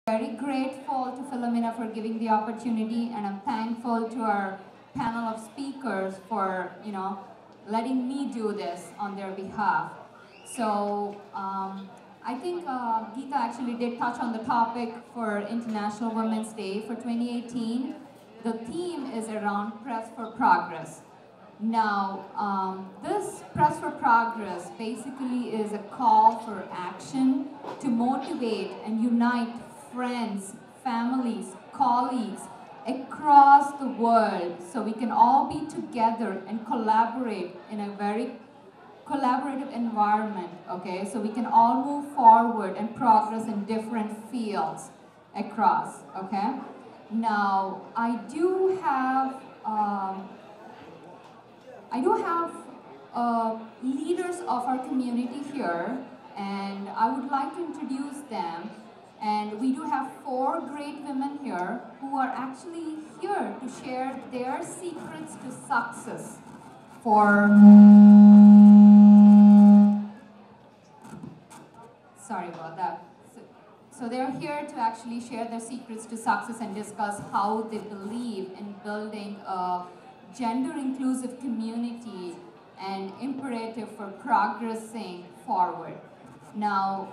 Very grateful to Philomena for giving the opportunity, and I'm thankful to our panel of speakers for, letting me do this on their behalf. So I think Geeta actually did touch on the topic for International Women's Day for 2018. The theme is around Press for Progress. Now, this Press for Progress basically is a call for action to motivate and unite friends, families, colleagues across the world so we can all be together and collaborate in a very collaborative environment, okay? So we can all move forward and progress in different fields across, okay? Now, I do have leaders of our community here, and I would like to introduce them. And we do have 4 great women here who are actually here to share their secrets to success for... Sorry about that. So they're here to actually share their secrets to success and discuss how they believe in building a gender-inclusive community and imperative for progressing forward. Now,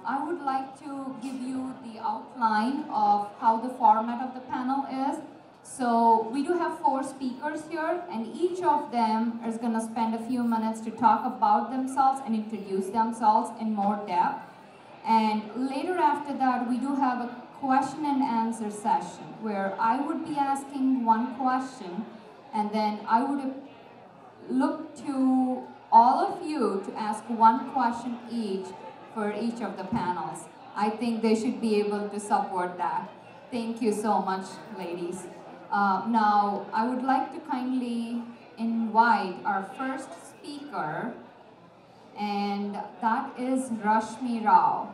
I would like to give you the outline of how the format of the panel is. So we do have 4 speakers here, and each of them is going to spend a few minutes to talk about themselves and introduce themselves in more depth. And later after that, we do have a question and answer session where I would be asking one question, and then I would look to all of you to ask one question each for each of the panels. I think they should be able to support that. Thank you so much, ladies. Now, I would like to kindly invite our first speaker, and that is Rashmi Rao.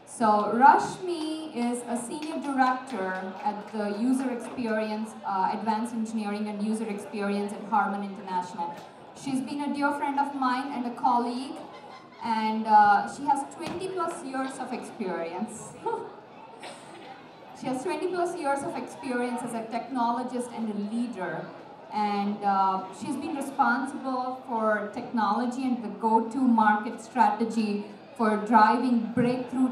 So Rashmi is a senior director at the User Experience, Advanced Engineering and User Experience at Harman International. She's been a dear friend of mine and a colleague, and she has 20+ years of experience. She has 20+ years of experience as a technologist and a leader, and she's been responsible for technology and the go-to market strategy for driving breakthrough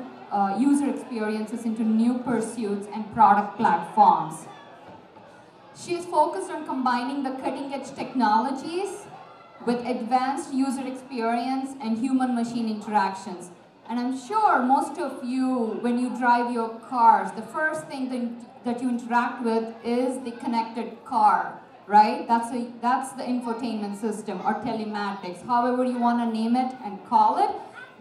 user experiences into new pursuits and product platforms. She is focused on combining the cutting-edge technologies with advanced user experience and human-machine interactions. And I'm sure most of you, when you drive your cars, the first thing that you interact with is the connected car, right? That's the infotainment system or telematics, however you want to name it and call it.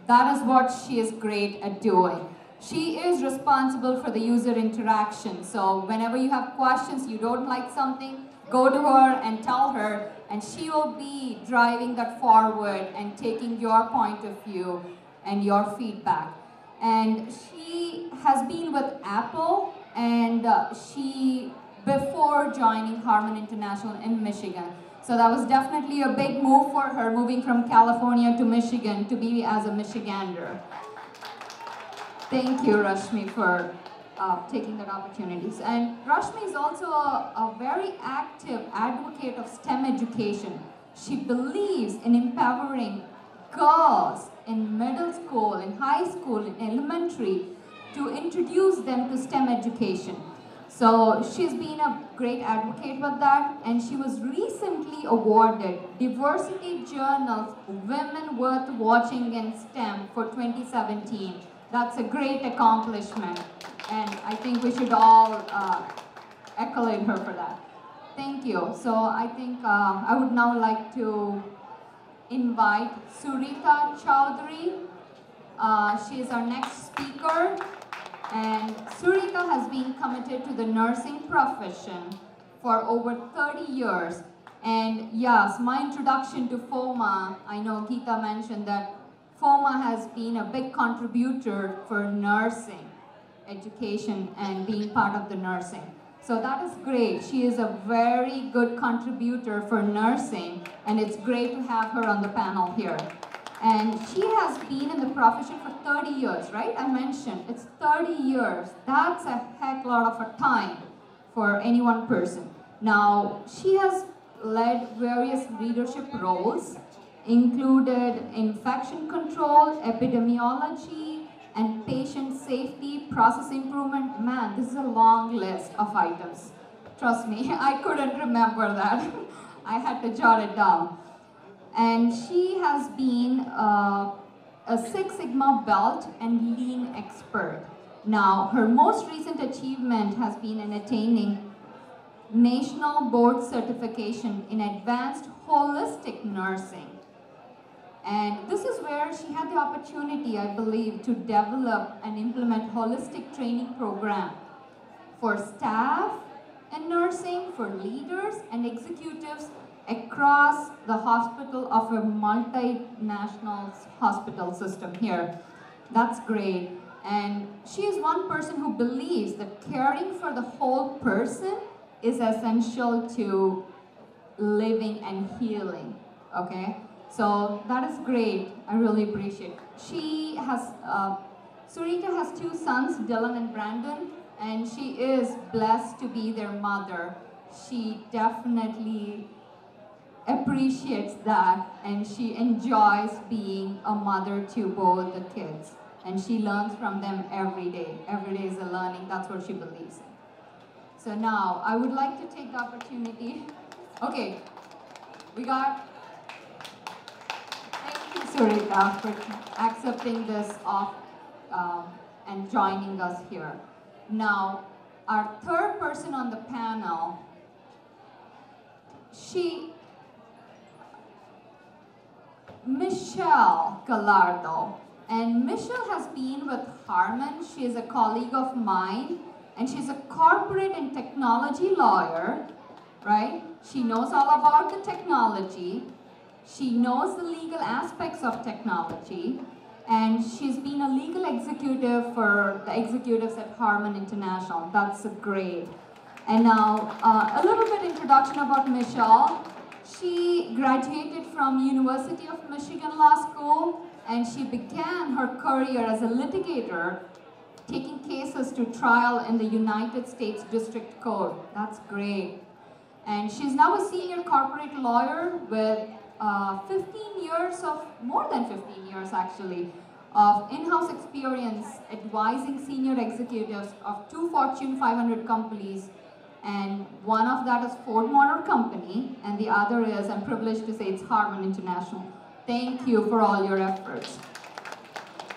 That is what she is great at doing. She is responsible for the user interaction. So whenever you have questions, you don't like something, go to her and tell her, and she will be driving that forward and taking your point of view and your feedback. And she has been with Apple, and before joining Harman International in Michigan. So that was definitely a big move for her, moving from California to Michigan to be as a Michigander. Thank you, Rashmi, for taking that opportunity. And Rashmi is also a very active advocate of STEM education. She believes in empowering girls in middle school, in high school, in elementary, to introduce them to STEM education. So she's been a great advocate with that, and she was recently awarded Diversity Journal's Women Worth Watching in STEM for 2017. That's a great accomplishment, and I think we should all accolade her for that. Thank you. So I think I would now like to invite Surita Chowdhury. She is our next speaker. And Surita has been committed to the nursing profession for over 30 years. And yes, my introduction to FOMA, I know Geeta mentioned that FOMA has been a big contributor for nursing education and being part of the nursing. So that is great. She is a very good contributor for nursing, and it's great to have her on the panel here. And she has been in the profession for 30 years, right? I mentioned it's 30 years. That's a heck lot of a time for any one person. Now, she has led various leadership roles, included infection control, epidemiology, and patient safety, process improvement. Man, this is a long list of items. Trust me, I couldn't remember that. I had to jot it down. And she has been a Six Sigma belt and lean expert. Now, her most recent achievement has been in attaining National Board Certification in Advanced Holistic Nursing. And this is where she had the opportunity, I believe, to develop and implement holistic training program for staff in nursing, for leaders and executives across the hospital of a multinational hospital system here. That's great. And she is one person who believes that caring for the whole person is essential to living and healing, okay? So that is great. I really appreciate it. She has, Sarita has two sons, Dylan and Brandon, and she is blessed to be their mother. She definitely appreciates that, and she enjoys being a mother to both the kids. And she learns from them every day. Every day is a learning. That's what she believes in. So now, I would like to take the opportunity. Okay, we got, thank you, Sarita, for accepting this off and joining us here. Now, our third person on the panel, Michelle Gallardo. And Michelle has been with Harman. She is a colleague of mine, and she's a corporate and technology lawyer, right? She knows all about the technology. She knows the legal aspects of technology, and she's been a legal executive for the executives at Harman International. That's great. And now, a little bit introduction about Michelle. She graduated from University of Michigan Law School, and she began her career as a litigator, taking cases to trial in the United States District Court. That's great. And she's now a senior corporate lawyer with 15 years of, more than 15 years actually, of in-house experience advising senior executives of 2 Fortune 500 companies. And one of that is Ford Motor Company, and the other is, I'm privileged to say, it's Harman International. Thank you for all your efforts.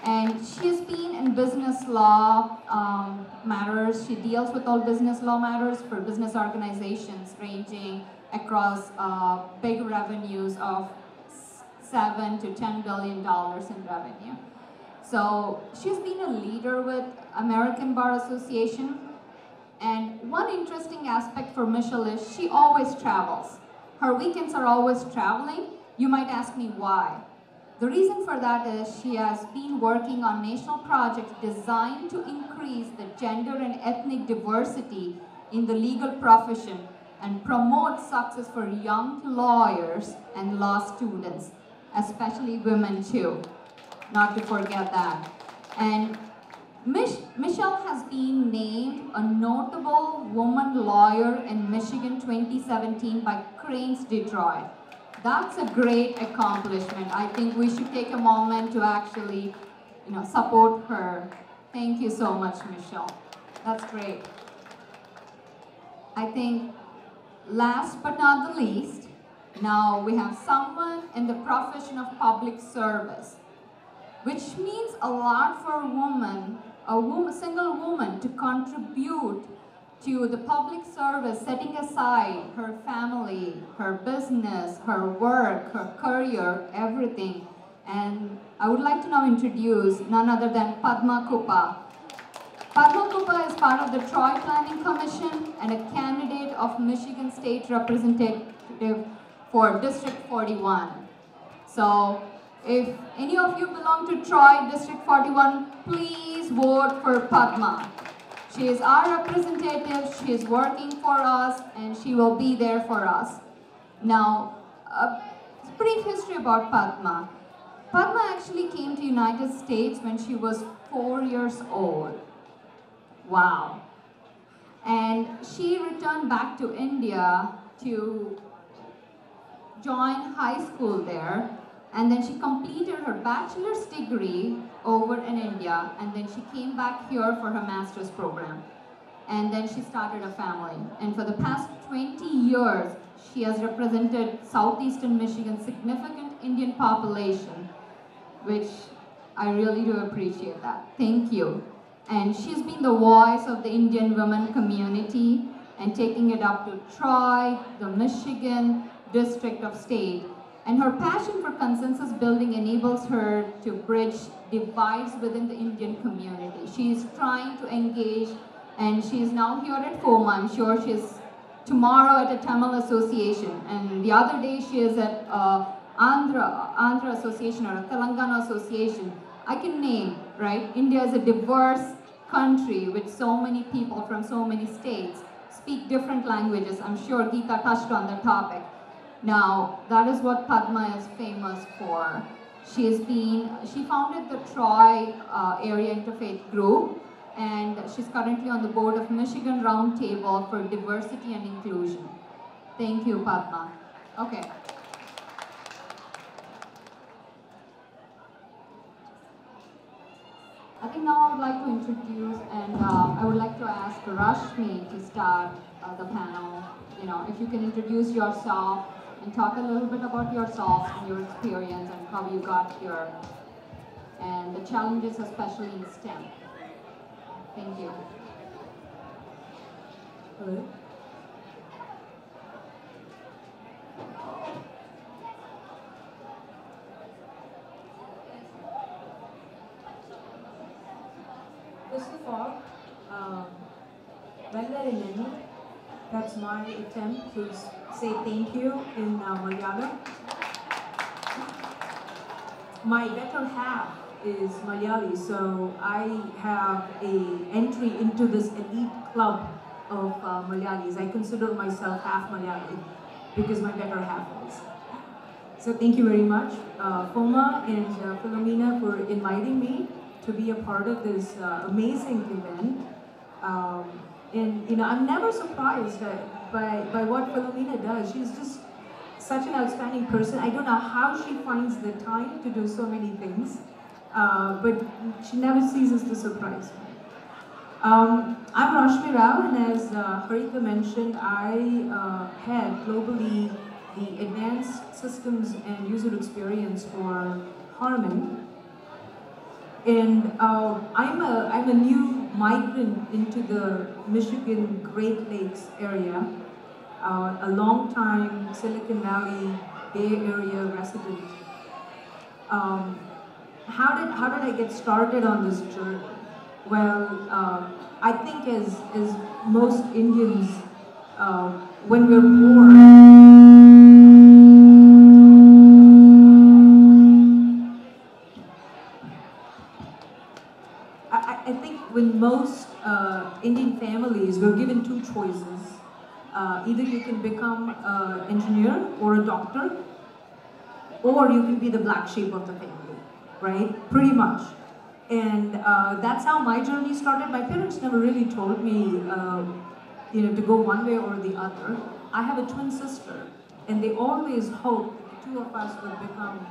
And she's been in business law matters. She deals with all business law matters for business organizations ranging across big revenues of $7 to $10 billion in revenue. So she's been a leader with American Bar Association. And one interesting aspect for Michelle is she always travels. Her weekends are always traveling. You might ask me why. The reason for that is she has been working on national projects designed to increase the gender and ethnic diversity in the legal profession and promote success for young lawyers and law students, especially women too, not to forget that. And Michelle has been named a notable woman lawyer in Michigan 2017 by Crain's Detroit. That's a great accomplishment. I think we should take a moment to actually, support her. Thank you so much, Michelle. That's great. I think last but not the least, now we have someone in the profession of public service, which means a lot for a single woman to contribute to the public service, setting aside her family, her business, her work, her career, everything. And I would like to now introduce none other than Padma Kupa. Padma Kupa is part of the Troy Planning Commission and a candidate of Michigan State Representative for District 41. So if any of you belong to Troy District 41, please vote for Padma. She is our representative, she is working for us, and she will be there for us. Now, a brief history about Padma. Padma actually came to United States when she was 4 years old. Wow. And she returned back to India to join high school there, and then she completed her bachelor's degree over in India, and then she came back here for her master's program. And then she started a family. And for the past 20 years, she has represented southeastern Michigan's significant Indian population, which I really do appreciate that. Thank you. And she's been the voice of the Indian women community and taking it up to Troy, the Michigan district of state. And her passion for consensus building enables her to bridge divides within the Indian community. She is trying to engage, and she is now here at FOMA. I'm sure she's tomorrow at a Tamil association, and the other day she is at Andhra Association or a Telangana Association. I can name, right? India is a diverse country with so many people from so many states, speak different languages. I'm sure Geeta touched on the topic. Now, that is what Padma is famous for. She founded the Troy Area Interfaith Group, and she's currently on the board of Michigan Roundtable for Diversity and Inclusion. Thank you, Padma. Okay. I think now I would like to introduce, and I would like to ask Rashmi to start the panel. If you can introduce yourself and talk a little bit about yourself and your experience and how you got here, and the challenges, especially in STEM. Thank you. Hello. First of all, Vellarinu, that's my attempt to say thank you in Malayalam. My better half is Malayali, so I have an entry into this elite club of Malayalis. I consider myself half Malayali because my better half is. So thank you very much, FOMA and Philomena, for inviting me to be a part of this amazing event. And I'm never surprised by what Philomena does. She's just such an outstanding person. I don't know how she finds the time to do so many things, but she never ceases to surprise me. I'm Rashmi Rao, and as Harita mentioned, I head globally the Advanced Systems and User Experience for Harman. And I'm a new migrant into the Michigan Great Lakes area, a long-time Silicon Valley Bay Area resident. How did I get started on this journey? Well, I think as most Indians, when we're born, I think when most Indian families, we're given two choices. Either you can become an engineer or a doctor, or you can be the black sheep of the family, right? Pretty much. And that's how my journey started. My parents never really told me, to go one way or the other. I have a twin sister, and they always hoped the two of us would become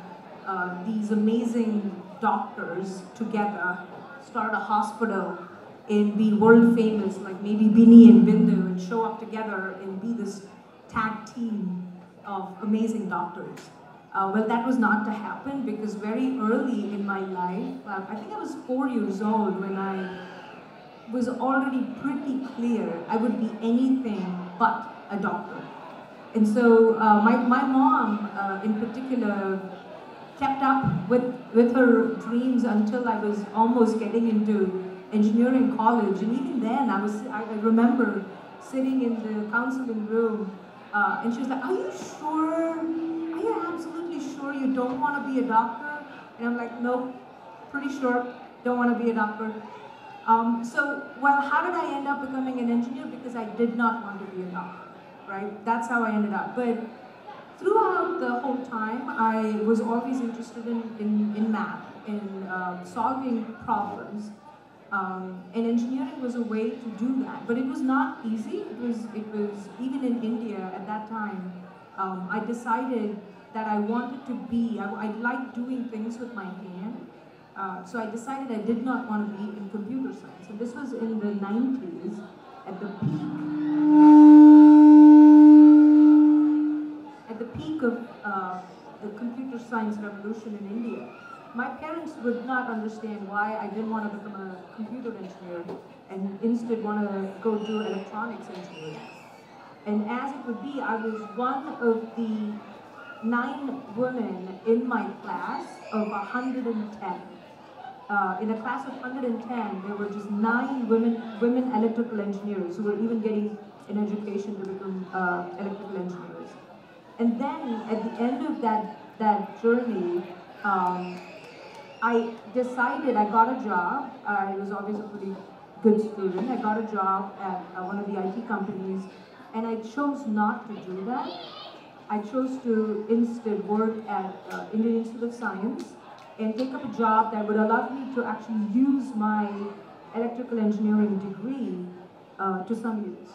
these amazing doctors together, start a hospital, and be world famous, like maybe Bini and Bindu, and show up together and be this tag team of amazing doctors. Well, that was not to happen because very early in my life, I think I was 4 years old when I was already pretty clear I would be anything but a doctor. And so my mom in particular kept up with her dreams until I was almost getting into engineering college. And even then, I remember sitting in the counseling room and she was like, "Are you sure? Are you absolutely sure you don't want to be a doctor?" And I'm like, "Nope, pretty sure, don't want to be a doctor." Well, how did I end up becoming an engineer? Because I did not want to be a doctor, right? That's how I ended up. But throughout the whole time, I was always interested in math, in solving problems. And engineering was a way to do that, but it was not easy. It was even in India at that time. I decided that I wanted to be. I liked doing things with my hand, so I decided I did not want to be in computer science. And this was in the 90s, at the peak of the computer science revolution in India. My parents would not understand why I didn't want to become a computer engineer and instead want to go do electronics engineering. And as it would be, I was one of the 9 women in my class of 110. In a class of 110, there were just 9 women electrical engineers who were even getting an education to become electrical engineers. And then at the end of that journey, I decided, I got a job. I was always a pretty good student. I got a job at one of the IT companies, and I chose not to do that. I chose to instead work at Indian Institute of Science and take up a job that would allow me to actually use my electrical engineering degree to some use.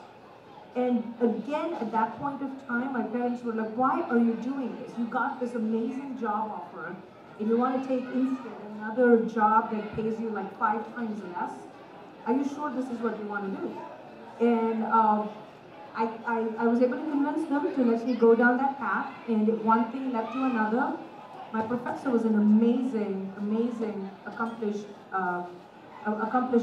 And again, at that point of time, my parents were like, why are you doing this? You got this amazing job offer, and you want to take instead another job that pays you like 5 times less? Are you sure this is what you want to do? And I was able to convince them to let me go down that path, and one thing led to another. My professor was an amazing, accomplished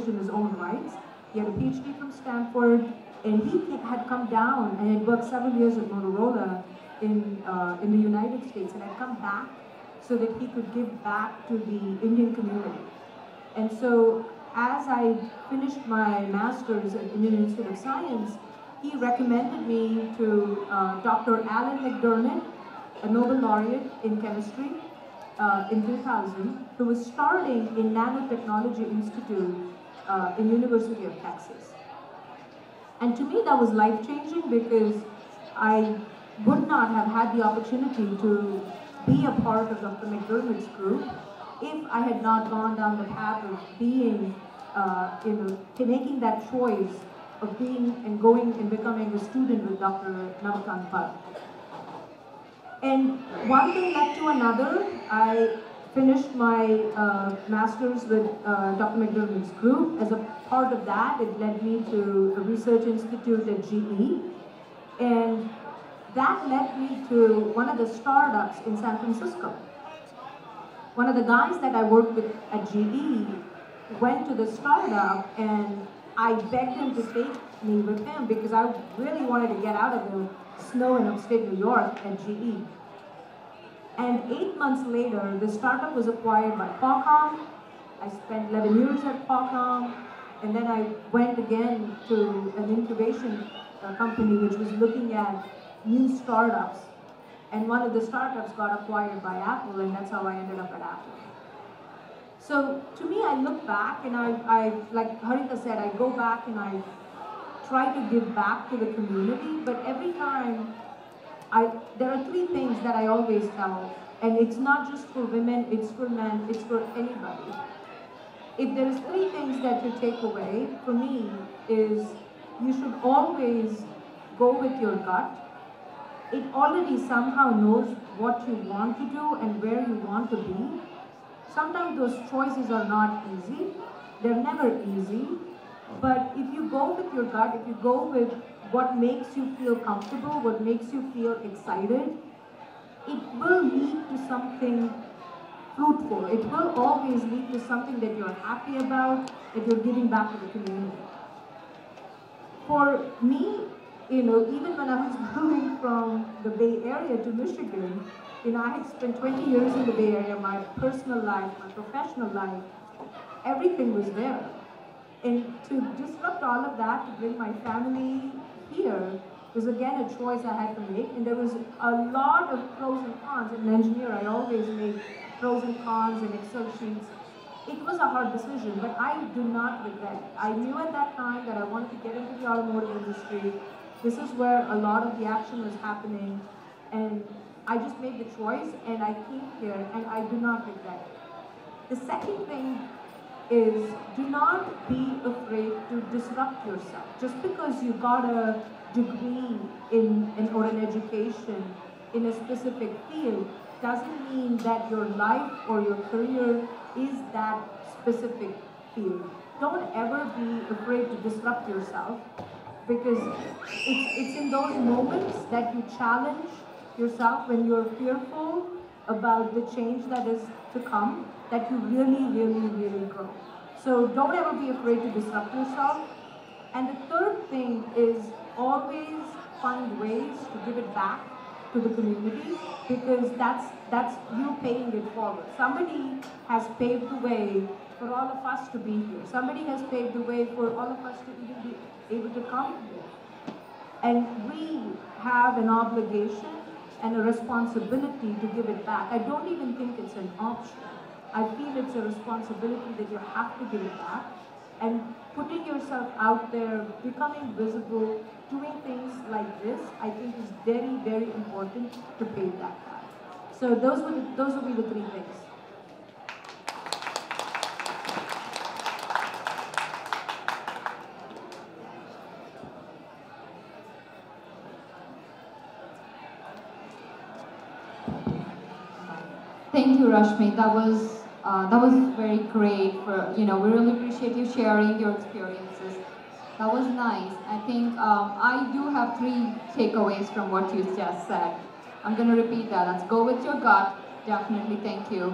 in his own right. He had a PhD from Stanford, and he had come down and had worked several years at Motorola in the United States, and had come back so that he could give back to the Indian community. And so as I finished my master's at Indian Institute of Science, he recommended me to Dr. Alan McDermott, a Nobel laureate in chemistry in 2000, who was starting in Nanotechnology Institute in University of Texas. And to me, that was life-changing because I would not have had the opportunity to be a part of Dr. McDermott's group if I had not gone down the path of being, making that choice of being and going and becoming a student with Dr. Namakant Bhatt. And one thing led to another. I finished my master's with Dr. McDermott's group. As a part of that, it led me to a research institute at GE. And that led me to one of the startups in San Francisco. One of the guys that I worked with at GE went to the startup, and I begged him to take me with him because I really wanted to get out of the snow in upstate New York at GE. And 8 months later, the startup was acquired by Qualcomm. I spent 11 years at Qualcomm, and then I went again to an incubation company which was looking at new startups. And one of the startups got acquired by Apple, and that's how I ended up at Apple. So to me, I look back, and I like Harita said, I go back and I try to give back to the community, but every time, there are 3 things that I always tell, and it's not just for women, it's for men, it's for anybody. If there's 3 things that you take away, for me, is you should always go with your gut. It already somehow knows what you want to do and where you want to be. Sometimes those choices are not easy. They're never easy. But if you go with your gut, if you go with what makes you feel comfortable, what makes you feel excited, it will lead to something fruitful. It will always lead to something that you're happy about, that you're giving back to the community. For me, even when I was moving from the Bay Area to Michigan, I had spent 20 years in the Bay Area, my personal life, my professional life, everything was there. And to disrupt all of that, to bring my family here, was again a choice I had to make. And there was a lot of pros and cons. As an engineer, I always make pros and cons and Excel sheets. It was a hard decision, but I do not regret it. I knew at that time that I wanted to get into the automotive industry. This is where a lot of the action was happening. And I just made the choice and I came here and I do not regret it. The second thing is do not be afraid to disrupt yourself. Just because you got a degree or an education in a specific field doesn't mean that your life or your career is that specific field. Don't ever be afraid to disrupt yourself, because it's in those moments that you challenge yourself, when you're fearful about the change that is to come, that you really, really, really grow. So don't ever be afraid to disrupt yourself. And the third thing is always find ways to give it back to the community, because that's you paying it forward. Somebody has paved the way for all of us to be here. Somebody has paved the way for all of us to even be able to come here. And we have an obligation and a responsibility to give it back. I don't even think it's an option. I feel it's a responsibility that you have to give it back. And putting yourself out there, becoming visible, doing things like this, I think is very, very important to pay that back. So those would be the three things. Thank you, Rashmi. That was very great. We really appreciate you sharing your experiences. That was nice. I think I do have 3 takeaways from what you just said. I'm going to repeat that. Let's go with your gut. Definitely, thank you.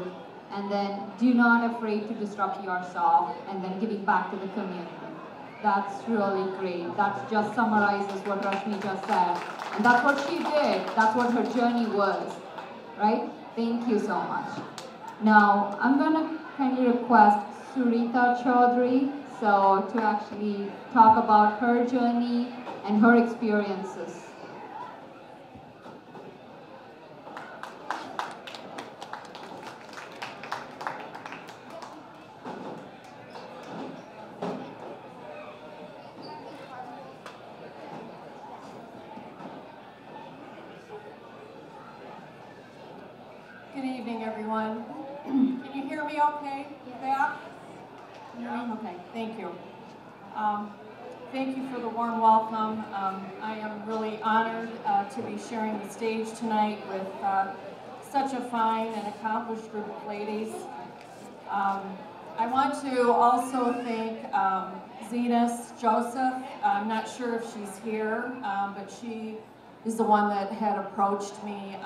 And then, do not afraid to disrupt yourself, and then giving back to the community. That's really great. That just summarizes what Rashmi just said. And that's what she did. That's what her journey was, right? Thank you so much. Now, I'm going to kindly request Surita Chaudhary to actually talk about her journey and her experiences. Good evening, everyone. Can you hear me okay? Back? Okay, thank you. Thank you for the warm welcome. I am really honored to be sharing the stage tonight with such a fine and accomplished group of ladies. I want to also thank Zenas Joseph. I'm not sure if she's here, but she is the one that had approached me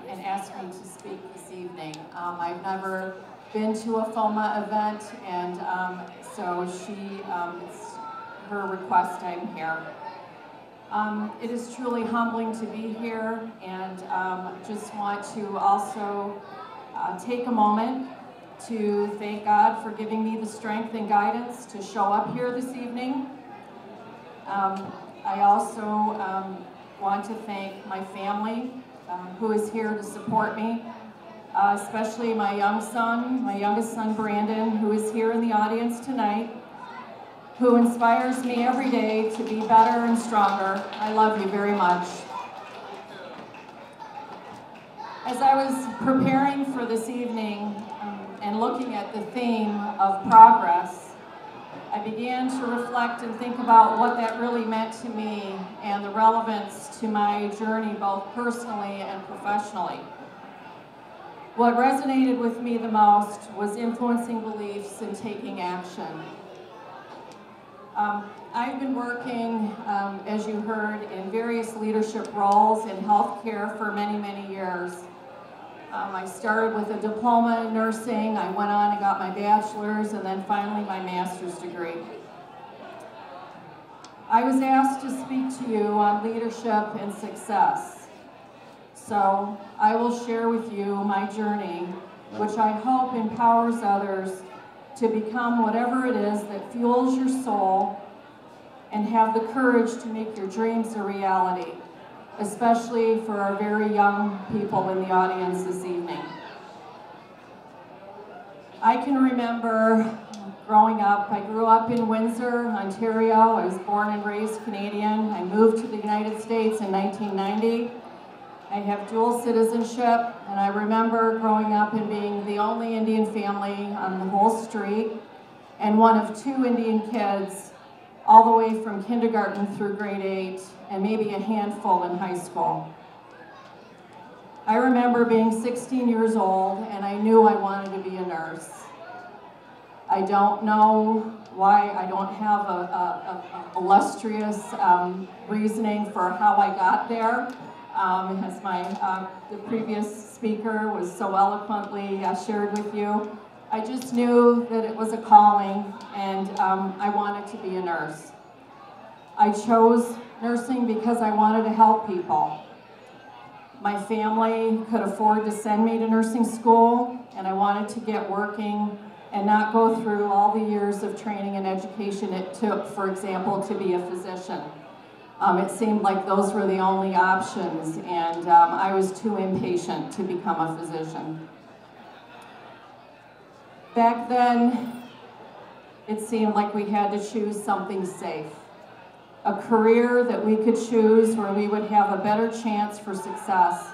and asked me to speak this evening. I've never been to a FOMA event, and so it's her request I'm here. It is truly humbling to be here, and just want to also take a moment to thank God for giving me the strength and guidance to show up here this evening. I also want to thank my family who is here to support me, especially my youngest son Brandon, who is here in the audience tonight, who inspires me every day to be better and stronger. I love you very much. As I was preparing for this evening and looking at the theme of progress, I began to reflect and think about what that really meant to me and the relevance to my journey, both personally and professionally. What resonated with me the most was influencing beliefs and taking action. I've been working, as you heard, in various leadership roles in healthcare for many, many years. I started with a diploma in nursing, I went on and got my bachelor's, and then finally my master's degree. I was asked to speak to you on leadership and success. So I will share with you my journey, which I hope empowers others to become whatever it is that fuels your soul and have the courage to make your dreams a reality, especially for our very young people in the audience this evening. I can remember growing up. I grew up in Windsor, Ontario. I was born and raised Canadian. I moved to the United States in 1990. I have dual citizenship, and I remember growing up and being the only Indian family on the whole street, and one of 2 Indian kids all the way from kindergarten through grade 8, and maybe a handful in high school. I remember being 16 years old, and I knew I wanted to be a nurse. I don't know why. I don't have a illustrious reasoning for how I got there. As the previous speaker was so eloquently shared with you. I just knew that it was a calling, and I wanted to be a nurse. I chose nursing because I wanted to help people. My family could afford to send me to nursing school, and I wanted to get working and not go through all the years of training and education it took, for example, to be a physician. It seemed like those were the only options, and I was too impatient to become a physician. Back then, it seemed like we had to choose something safe. A career that we could choose where we would have a better chance for success.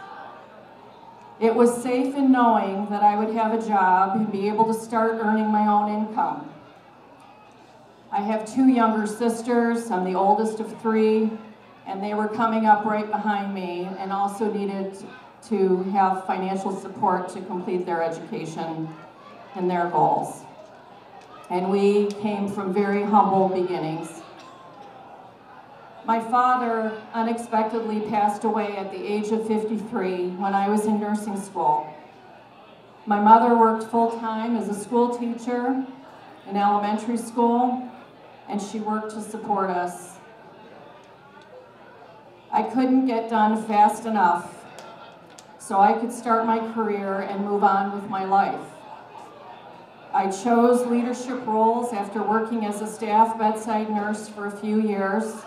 It was safe in knowing that I would have a job and be able to start earning my own income. I have 2 younger sisters. I'm the oldest of 3, and they were coming up right behind me and also needed to have financial support to complete their education and their goals. And we came from very humble beginnings. My father unexpectedly passed away at the age of 53 when I was in nursing school. My mother worked full-time as a school teacher in elementary school, and she worked to support us. I couldn't get done fast enough so I could start my career and move on with my life. I chose leadership roles after working as a staff bedside nurse for a few years.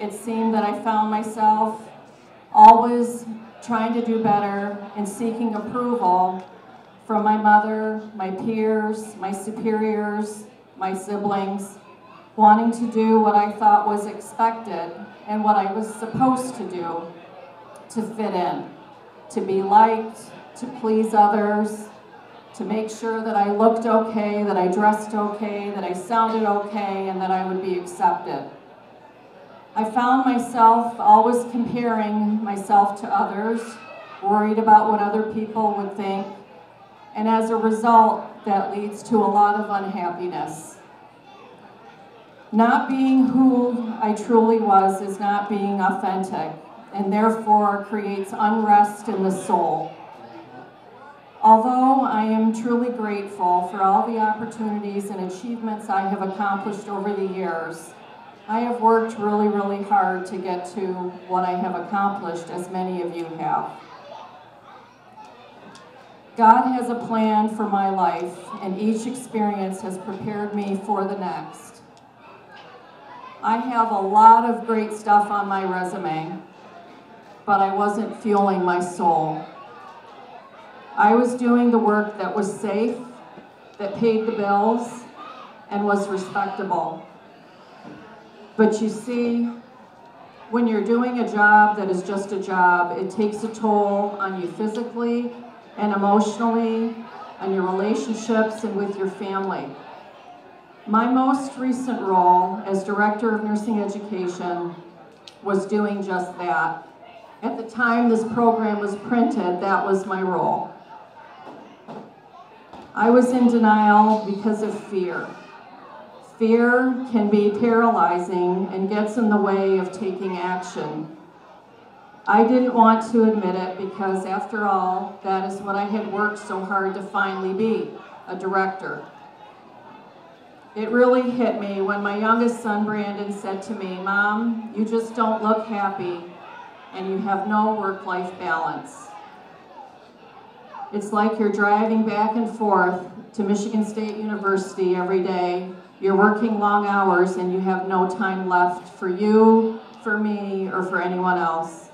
It seemed that I found myself always trying to do better and seeking approval from my mother, my peers, my superiors, my siblings, wanting to do what I thought was expected and what I was supposed to do to fit in, to be liked, to please others, to make sure that I looked okay, that I dressed okay, that I sounded okay, and that I would be accepted. I found myself always comparing myself to others, worried about what other people would think, and as a result, that leads to a lot of unhappiness. Not being who I truly was is not being authentic, and therefore creates unrest in the soul. Although I am truly grateful for all the opportunities and achievements I have accomplished over the years, I have worked really, really hard to get to what I have accomplished, as many of you have. God has a plan for my life, and each experience has prepared me for the next. I have a lot of great stuff on my resume, but I wasn't fueling my soul. I was doing the work that was safe, that paid the bills, and was respectable. But you see, when you're doing a job that is just a job, it takes a toll on you physically and emotionally, on your relationships and with your family. My most recent role as Director of Nursing Education was doing just that. At the time this program was printed, that was my role. I was in denial because of fear. Fear can be paralyzing and gets in the way of taking action. I didn't want to admit it because, after all, that is what I had worked so hard to finally be, a director. It really hit me when my youngest son, Brandon, said to me, "Mom, you just don't look happy and you have no work-life balance. It's like you're driving back and forth to Michigan State University every day. You're working long hours and you have no time left for you, for me, or for anyone else."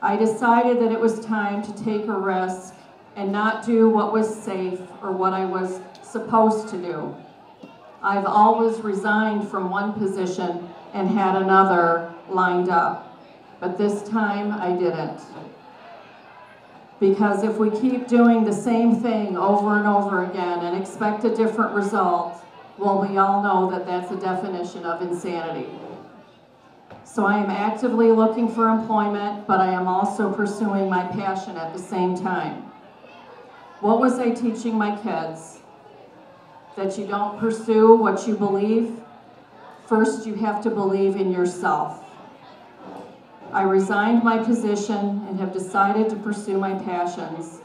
I decided that it was time to take a risk and not do what was safe or what I was supposed to do. I've always resigned from one position and had another lined up. but this time I didn't. Because if we keep doing the same thing over and over again and expect a different result, well, we all know that that's the definition of insanity. So I am actively looking for employment, but I am also pursuing my passion at the same time. What was I teaching my kids? That you don't pursue what you believe. First, you have to believe in yourself. I resigned my position and have decided to pursue my passions.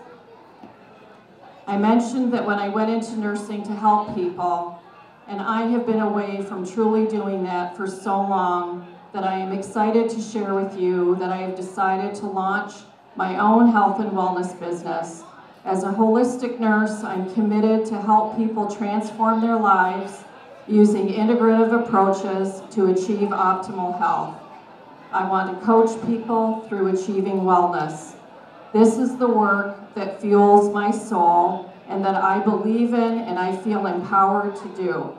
I mentioned that when I went into nursing to help people, and I have been away from truly doing that for so long, that I am excited to share with you that I have decided to launch my own health and wellness business. As a holistic nurse, I'm committed to help people transform their lives using integrative approaches to achieve optimal health. I want to coach people through achieving wellness. This is the work that fuels my soul and that I believe in and I feel empowered to do.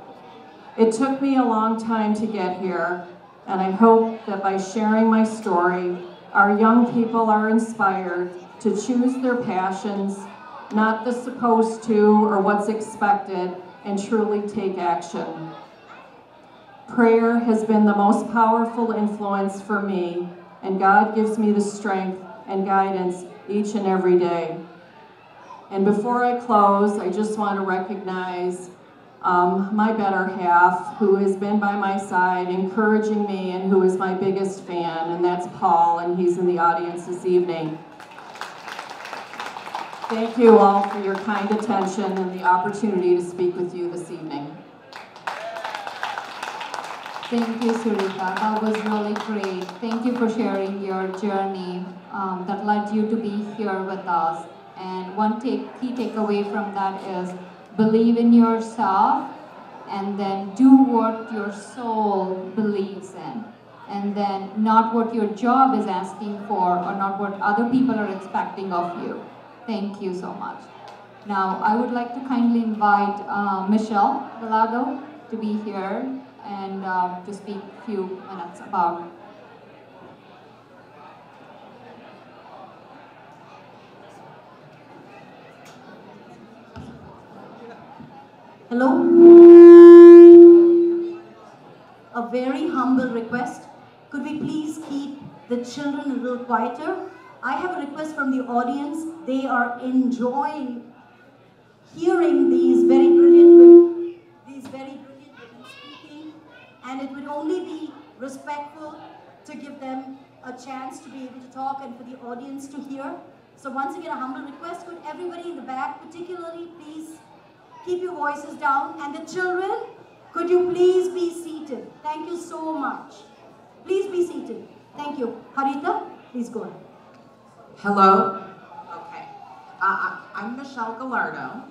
It took me a long time to get here, and I hope that by sharing my story, our young people are inspired to choose their passions, not the supposed to or what's expected, and truly take action. Prayer has been the most powerful influence for me, and God gives me the strength and guidance each and every day. And before I close, I just want to recognize my better half, who has been by my side, encouraging me, and who is my biggest fan, and that's Paul, and he's in the audience this evening. Thank you all for your kind attention and the opportunity to speak with you this evening. Thank you, Sarita. That was really great. Thank you for sharing your journey that led you to be here with us. And one key takeaway from that is believe in yourself and then do what your soul believes in. And then not what your job is asking for or not what other people are expecting of you. Thank you so much. Now, I would like to kindly invite Michelle Villado to be here and to speak a few minutes about. Hello? A very humble request. Could we please keep the children a little quieter? I have a request from the audience. They are enjoying hearing these very brilliant women speaking, and it would only be respectful to give them a chance to be able to talk and for the audience to hear. So once again, a humble request, could everybody in the back particularly please keep your voices down, and the children, could you please be seated? Thank you so much. Please be seated. Thank you. Harita, please go ahead. Hello. Okay. I'm Michelle Gallardo,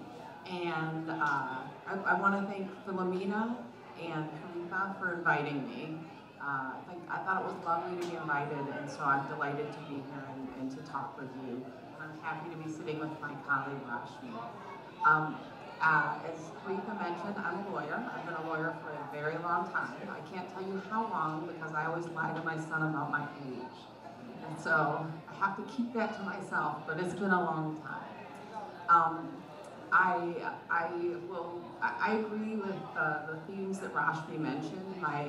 and I want to thank Philomena and Khalifa for inviting me. I thought it was lovely to be invited, and so I'm delighted to be here and to talk with you. And I'm happy to be sitting with my colleague, Rashmi. As Khalifa mentioned, I'm a lawyer. I've been a lawyer for a very long time. I can't tell you how long because I always lie to my son about my age. And so I have to keep that to myself, but it's been a long time. I agree with the themes that Rashmi mentioned. My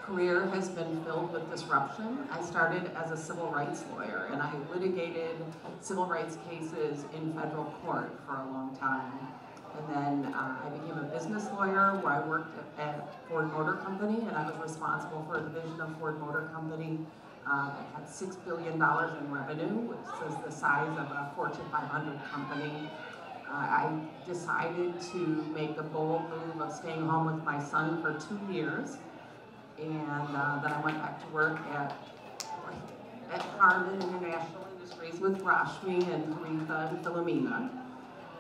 career has been filled with disruption. I started as a civil rights lawyer, and I litigated civil rights cases in federal court for a long time. And then I became a business lawyer where I worked at Ford Motor Company, and I was responsible for a division of Ford Motor Company that had $6 billion in revenue, which is the size of a Fortune 500 company. I decided to make a bold move of staying home with my son for 2 years, and then I went back to work at Harman International Industries with Rashmi and Khalifa and Philomena.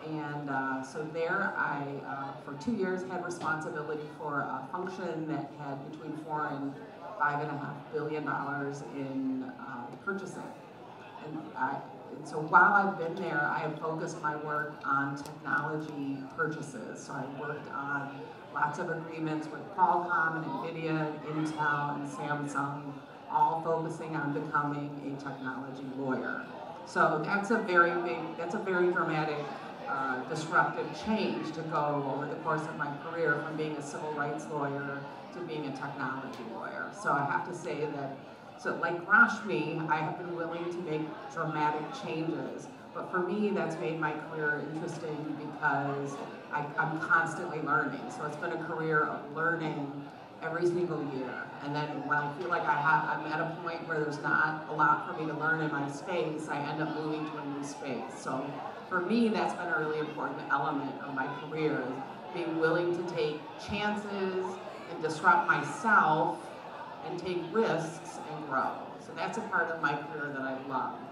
And so there I, for 2 years, had responsibility for a function that had between $4 and $5.5 billion in purchasing. And so while I've been there, I have focused my work on technology purchases. So I worked on lots of agreements with Qualcomm and NVIDIA, Intel, and Samsung, all focusing on becoming a technology lawyer. So that's a very dramatic, disruptive change to go over the course of my career from being a civil rights lawyer to being a technology lawyer. So I have to say that, so like Rashmi, I have been willing to make dramatic changes, but for me that's made my career interesting because I'm constantly learning. So it's been a career of learning every single year. And then when I feel like I'm at a point where there's not a lot for me to learn in my space, I end up moving to a new space. So for me, that's been a really important element of my career, is being willing to take chances and disrupt myself and take risks and grow. So that's a part of my career that I've loved.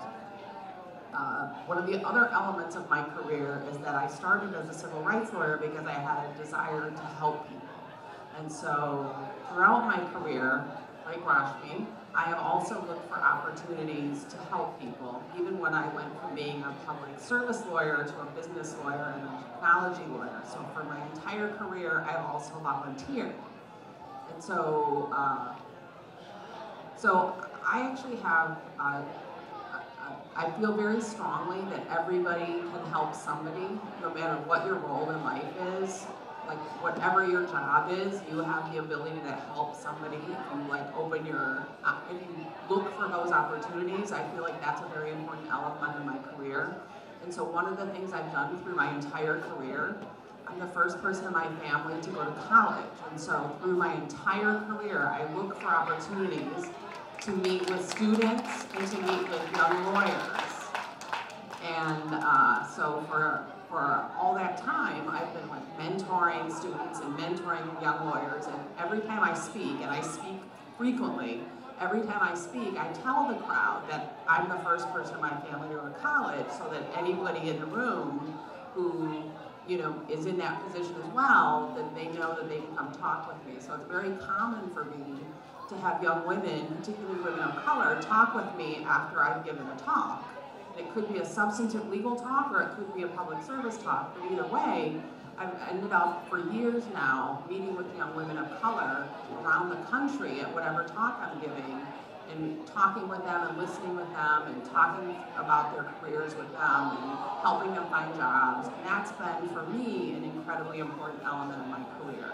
One of the other elements of my career is that I started as a civil rights lawyer because I had a desire to help people. And so throughout my career, like Rashmi, I have also looked for opportunities to help people, even when I went from being a public service lawyer to a business lawyer and a technology lawyer. So for my entire career, I've also volunteered. And so, I actually have, I feel very strongly that everybody can help somebody, no matter what your role in life is. Like, whatever your job is, you have the ability to help somebody. If you like open your, if you look for those opportunities, I feel like that's a very important element in my career. And so one of the things I've done through my entire career, I'm the first person in my family to go to college. And so through my entire career, I look for opportunities to meet with students and to meet with young lawyers. And so for all that time, I've been like mentoring students and mentoring young lawyers, and every time I speak, and I speak frequently, every time I speak, I tell the crowd that I'm the first person in my family to go to college, so that anybody in the room who, you know, is in that position as well, that they know that they can come talk with me. So it's very common for me to have young women, particularly women of color, talk with me after I've given a talk. It could be a substantive legal talk, or it could be a public service talk, but either way, I've ended up for years now meeting with young women of color around the country at whatever talk I'm giving, and talking with them and listening with them and talking about their careers with them and helping them find jobs. And that's been, for me, an incredibly important element of my career.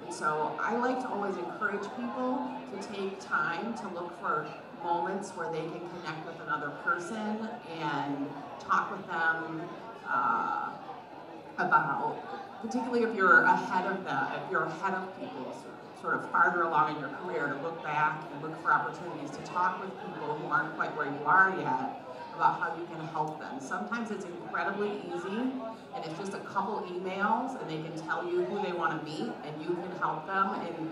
And so I like to always encourage people to take time to look for moments where they can connect with another person and talk with them about, particularly if you're ahead of people, sort of farther along in your career, to look back and look for opportunities to talk with people who aren't quite where you are yet about how you can help them. Sometimes it's incredibly easy, and it's just a couple emails, and they can tell you who they want to meet, and you can help them in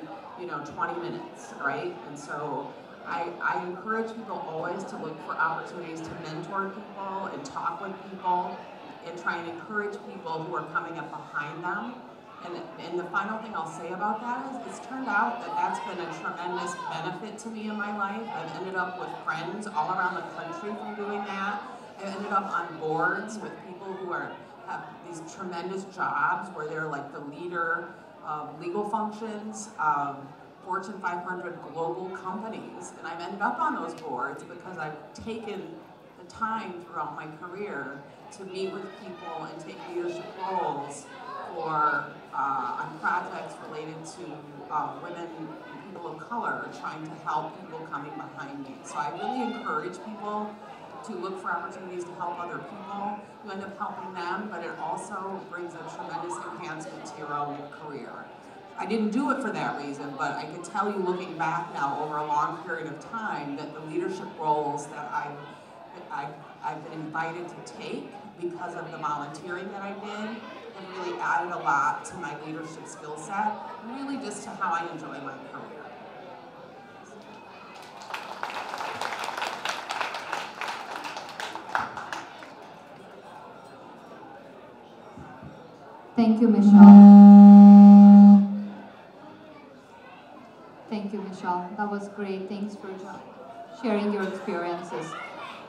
20 minutes, right? And so I encourage people always to look for opportunities to mentor people and talk with people and try and encourage people who are coming up behind them. And the final thing I'll say about that is it's turned out that that's been a tremendous benefit to me in my life. I've ended up with friends all around the country from doing that. I've ended up on boards with people who have these tremendous jobs where they're like the leader of legal functions of Fortune 500 global companies. And I've ended up on those boards because I've taken the time throughout my career to meet with people and take leadership roles on projects related to women and people of color, trying to help people coming behind me. So I really encourage people to look for opportunities to help other people. You end up helping them, but it also brings a tremendous enhancement to your own career. I didn't do it for that reason, but I can tell you, looking back now over a long period of time, that the leadership roles that I've been invited to take because of the volunteering that I did have really added a lot to my leadership skill set, and really just to how I enjoy my career. Thank you, Michelle. Thank you, Michelle. That was great. Thanks for sharing your experiences.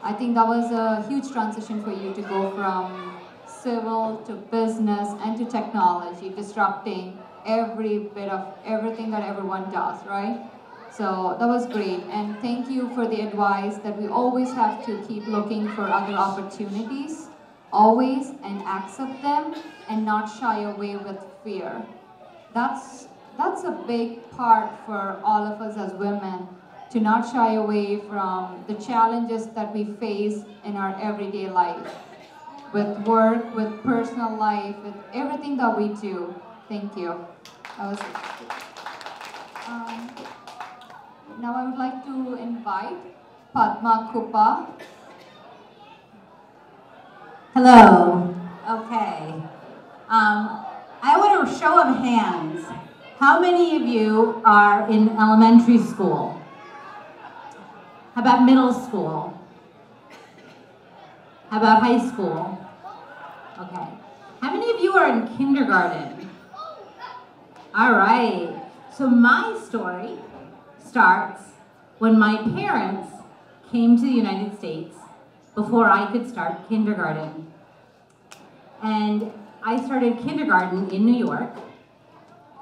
I think that was a huge transition for you to go from civil to business and to technology, disrupting every bit of everything that everyone does, right? So that was great, and thank you for the advice that we always have to keep looking for other opportunities, always, and accept them, and not shy away with fear. That's a big part for all of us as women, to not shy away from the challenges that we face in our everyday life, with work, with personal life, with everything that we do. Thank you. That was it. Now I would like to invite Padma Kupa. Hello. Okay. I want a show of hands. How many of you are in elementary school? How about middle school? How about high school? Okay. How many of you are in kindergarten? All right. So my story starts when my parents came to the United States before I could start kindergarten. And I started kindergarten in New York,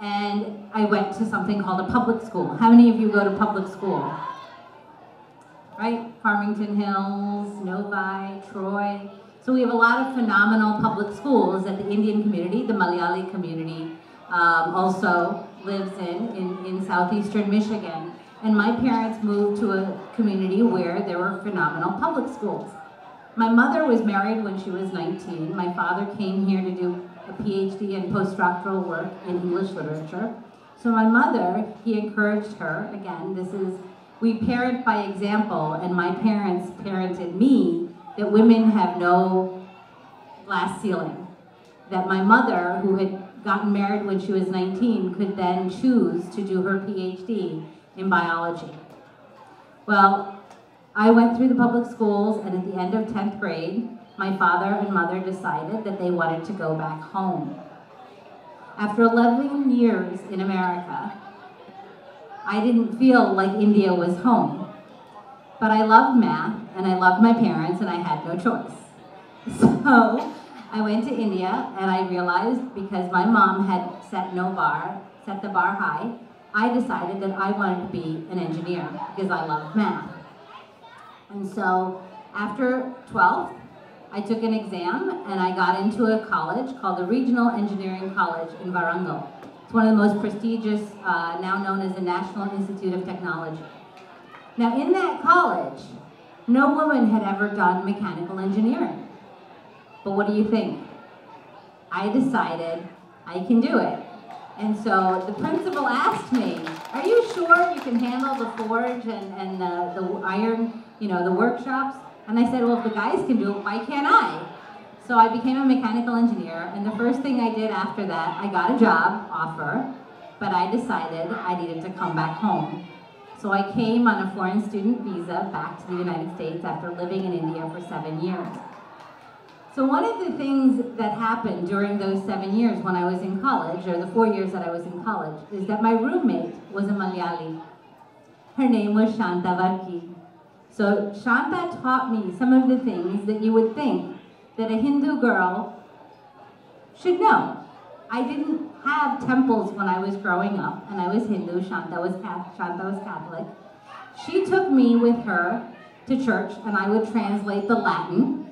and I went to something called a public school. How many of you go to public school? Right? Farmington Hills, Novi, Troy. So we have a lot of phenomenal public schools that the Indian community, the Malayali community, also lives in southeastern Michigan. And my parents moved to a community where there were phenomenal public schools. My mother was married when she was 19. My father came here to do a PhD and postdoctoral work in English literature. So my mother, he encouraged her, again, we parent by example, and my parents parented me that women have no glass ceiling. That my mother, who had gotten married when she was 19, could then choose to do her PhD in biology. Well, I went through the public schools, and at the end of 10th grade, my father and mother decided that they wanted to go back home. After 11 years in America, I didn't feel like India was home. But I loved math, and I loved my parents, and I had no choice. So I went to India, and I realized, because my mom had set the bar high, I decided that I wanted to be an engineer because I loved math. And so after 12th, I took an exam and I got into a college called the Regional Engineering College in Warangal. It's one of the most prestigious, now known as the National Institute of Technology. Now in that college, no woman had ever done mechanical engineering. But what do you think? I decided I can do it. And so the principal asked me, are you sure you can handle the forge and the iron, the workshops? And I said, well, if the guys can do it, why can't I? So I became a mechanical engineer, and the first thing I did after that, I got a job offer, but I decided I needed to come back home. So I came on a foreign student visa back to the United States after living in India for 7 years. So one of the things that happened during those 7 years when I was in college, or the 4 years that I was in college, is that my roommate was a Malayali. Her name was Shanta Varki. So Shanta taught me some of the things that you would think that a Hindu girl should know. I didn't have temples when I was growing up, and I was Hindu, Shanta was Catholic. She took me with her to church, and I would translate the Latin.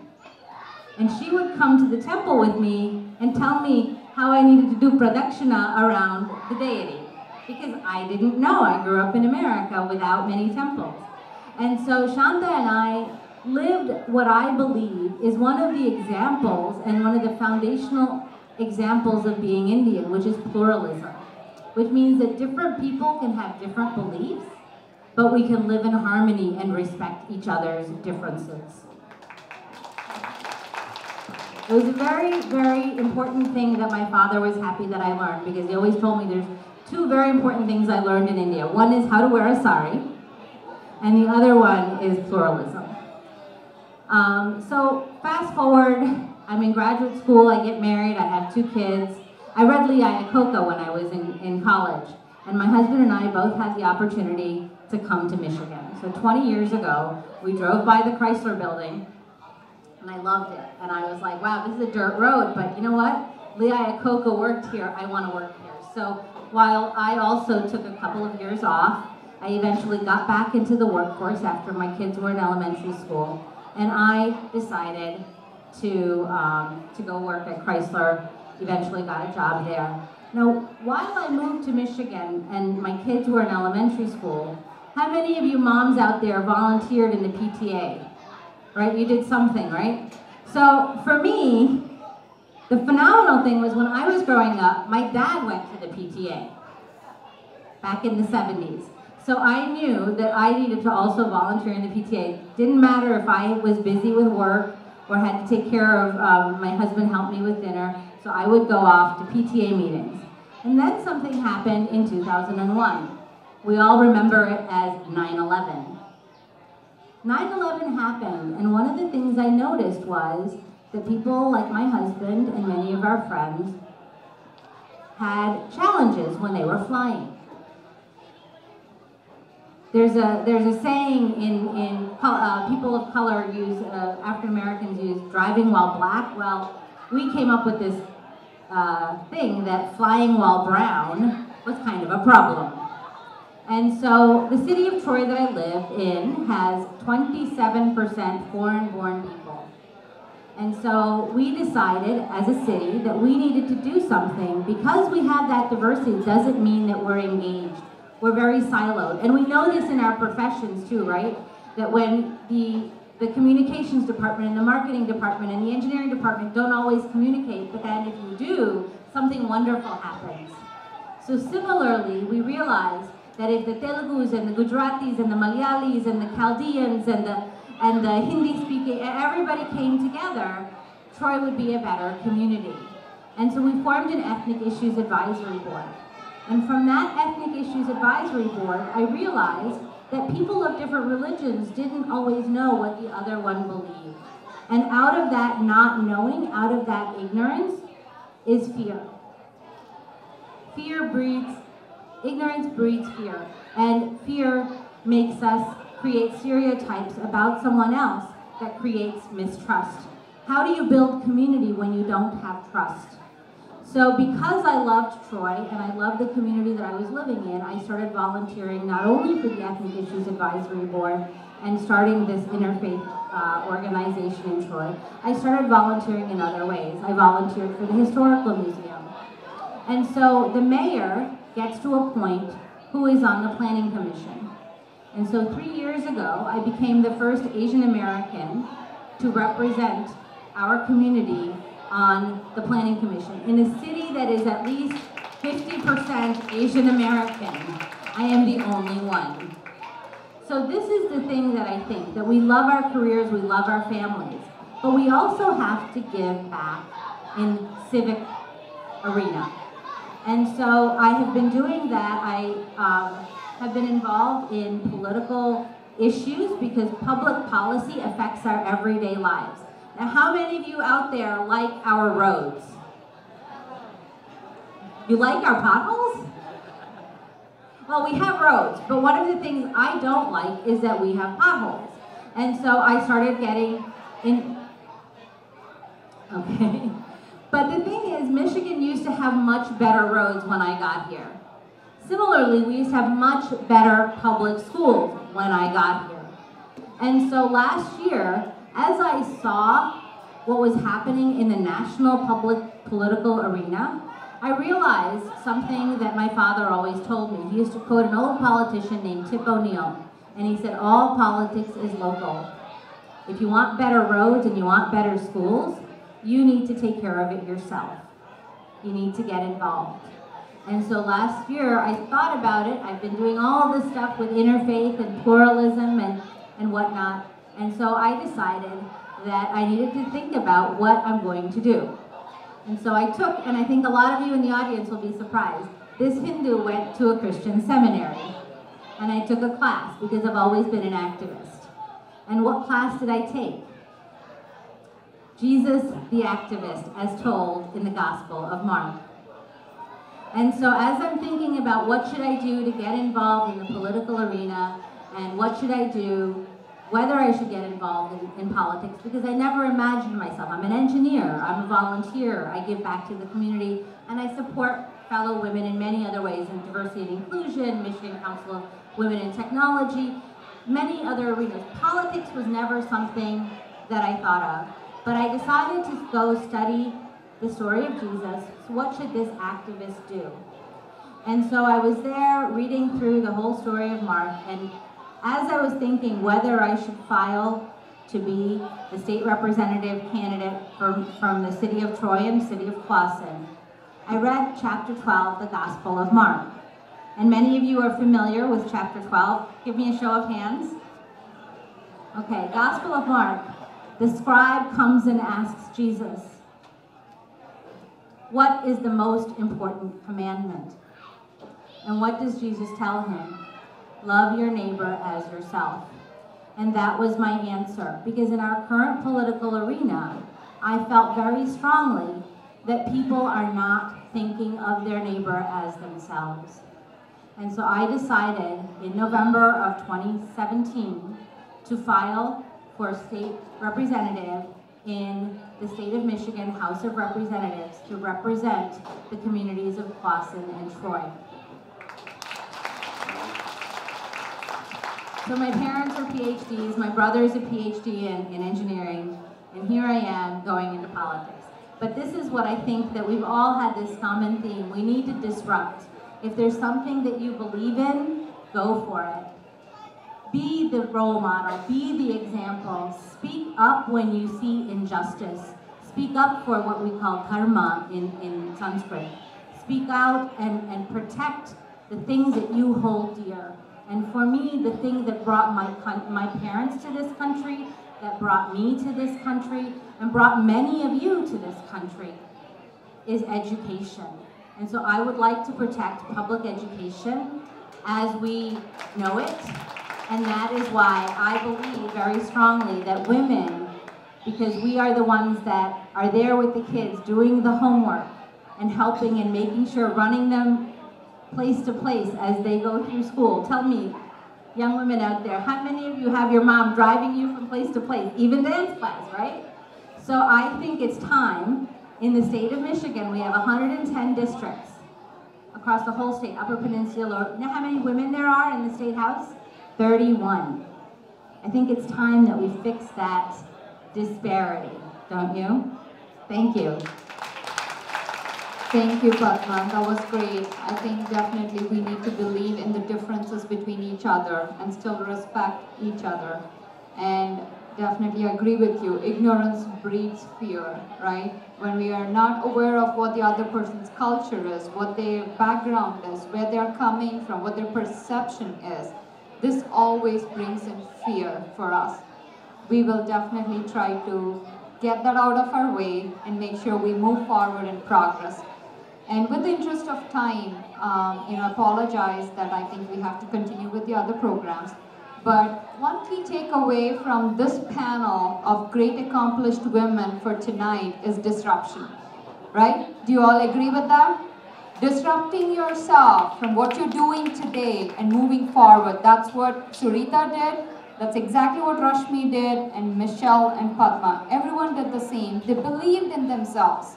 And she would come to the temple with me and tell me how I needed to do pradakshina around the deity. Because I didn't know. I grew up in America without many temples. And so Shanta and I lived what I believe is one of the examples and one of the foundational examples of being Indian, which is pluralism. Which means that different people can have different beliefs, but we can live in harmony and respect each other's differences. It was a very, very important thing that my father was happy that I learned, because he always told me there's two very important things I learned in India. One is how to wear a sari, and the other one is pluralism. So fast forward, I'm in graduate school, I get married, I have 2 kids. I read Lee Iacocca when I was in college, and my husband and I both had the opportunity to come to Michigan. So 20 years ago, we drove by the Chrysler building, and I loved it. And I was like, wow, this is a dirt road, but you know what? Lee Iacocca worked here, I want to work here. So while I also took a couple of years off, I eventually got back into the workforce after my kids were in elementary school, and I decided to go work at Chrysler, eventually got a job there. Now, while I moved to Michigan and my kids were in elementary school, how many of you moms out there volunteered in the PTA? Right, you did something, right? So for me, the phenomenal thing was when I was growing up, my dad went to the PTA back in the 70s. So I knew that I needed to also volunteer in the PTA. Didn't matter if I was busy with work or had to take care of, my husband helped me with dinner, so I would go off to PTA meetings. And then something happened in 2001. We all remember it as 9/11. 9/11 happened, and one of the things I noticed was that people like my husband and many of our friends had challenges when they were flying. There's a saying in people of color use, African Americans use driving while black. Well, we came up with this thing that flying while brown was kind of a problem. And so the city of Troy that I live in has 27% foreign-born people. And so we decided as a city that we needed to do something. Because we have that diversity doesn't mean that we're engaged. We're very siloed. And we know this in our professions too, right? That when the communications department and the marketing department and the engineering department don't always communicate, but then if you do, something wonderful happens. So similarly, we realized that if the Telugus and the Gujaratis and the Malayalis and the Chaldeans and the Hindi-speaking, everybody came together, Troy would be a better community. And so we formed an Ethnic Issues Advisory Board. And from that Ethnic Issues Advisory Board, I realized that people of different religions didn't always know what the other one believed. And out of that not knowing, out of that ignorance, is fear. Ignorance breeds fear. And fear makes us create stereotypes about someone else that creates mistrust. How do you build community when you don't have trust? So because I loved Troy and I loved the community that I was living in, I started volunteering not only for the Ethnic Issues Advisory Board and starting this interfaith organization in Troy, I started volunteering in other ways. I volunteered for the Historical Museum. And so the mayor gets to appoint who is on the Planning Commission. And so 3 years ago, I became the first Asian American to represent our community on the Planning Commission. In a city that is at least 50% Asian American, I am the only one. So this is the thing that I think, that we love our careers, we love our families, but we also have to give back in civic arena. And so I have been doing that. I have been involved in political issues because public policy affects our everyday lives. Now, how many of you out there like our roads? You like our potholes? Well, we have roads, but one of the things I don't like is that we have potholes. And so I started getting in, okay. But the thing is, Michigan used to have much better roads when I got here. Similarly, we used to have much better public schools when I got here. And so last year, as I saw what was happening in the national public political arena, I realized something that my father always told me. He used to quote an old politician named Tip O'Neill, and he said, all politics is local. If you want better roads and you want better schools, you need to take care of it yourself. You need to get involved. And so last year, I thought about it. I've been doing all this stuff with interfaith and pluralism and whatnot. And so I decided that I needed to think about what I'm going to do. And so I took, and I think a lot of you in the audience will be surprised, this Hindu went to a Christian seminary. And I took a class because I've always been an activist. And what class did I take? Jesus the Activist, as told in the Gospel of Mark. And so as I'm thinking about what should I do to get involved in the political arena, and what should I do, whether I should get involved in politics, because I never imagined myself. I'm an engineer, I'm a volunteer, I give back to the community, and I support fellow women in many other ways in diversity and inclusion, Michigan Council women in technology, many other arenas. Politics was never something that I thought of, but I decided to go study the story of Jesus. So what should this activist do? And so I was there reading through the whole story of Mark, and as I was thinking whether I should file to be the state representative candidate from the city of Troy and city of Clawson, I read chapter 12, the Gospel of Mark. And many of you are familiar with chapter 12. Give me a show of hands. Okay, Gospel of Mark. The scribe comes and asks Jesus, what is the most important commandment? And what does Jesus tell him? Love your neighbor as yourself. And that was my answer, because in our current political arena, I felt very strongly that people are not thinking of their neighbor as themselves. And so I decided in November of 2017 to file for state representative in the state of Michigan House of Representatives to represent the communities of Clawson and Troy. So my parents are PhDs, my brother's a PhD in engineering, and here I am going into politics. But this is what I think that we've all had this common theme. We need to disrupt. If there's something that you believe in, go for it. Be the role model, be the example. Speak up when you see injustice. Speak up for what we call karma in Sanskrit. Speak out and protect the things that you hold dear. And for me, the thing that brought my parents to this country, that brought me to this country, and brought many of you to this country, is education. And so I would like to protect public education as we know it. And that is why I believe very strongly that women, because we are the ones that are there with the kids, doing the homework and helping and making sure, running them place to place as they go through school. Tell me, young women out there, how many of you have your mom driving you from place to place, even dance class, right? So I think it's time. In the state of Michigan, we have 110 districts across the whole state, Upper Peninsula. You know how many women there are in the state house? 31. I think it's time that we fix that disparity, don't you? Thank you. Thank you, Padma. That was great. I think definitely we need to believe in the differences between each other and still respect each other. And definitely agree with you. Ignorance breeds fear, right? When we are not aware of what the other person's culture is, what their background is, where they're coming from, what their perception is, this always brings in fear for us. We will definitely try to get that out of our way and make sure we move forward in progress. And with the interest of time, I apologize that I think we have to continue with the other programs. But one key takeaway from this panel of great accomplished women for tonight is disruption, right? Do you all agree with that? Disrupting yourself from what you're doing today and moving forward. That's what Surita did. That's exactly what Rashmi did, and Michelle and Padma. Everyone did the same. They believed in themselves.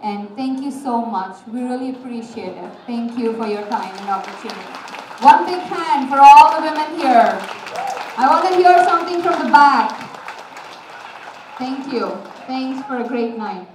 And thank you so much. We really appreciate it. Thank you for your time and opportunity. One big hand for all the women here. I want to hear something from the back. Thank you. Thanks for a great night.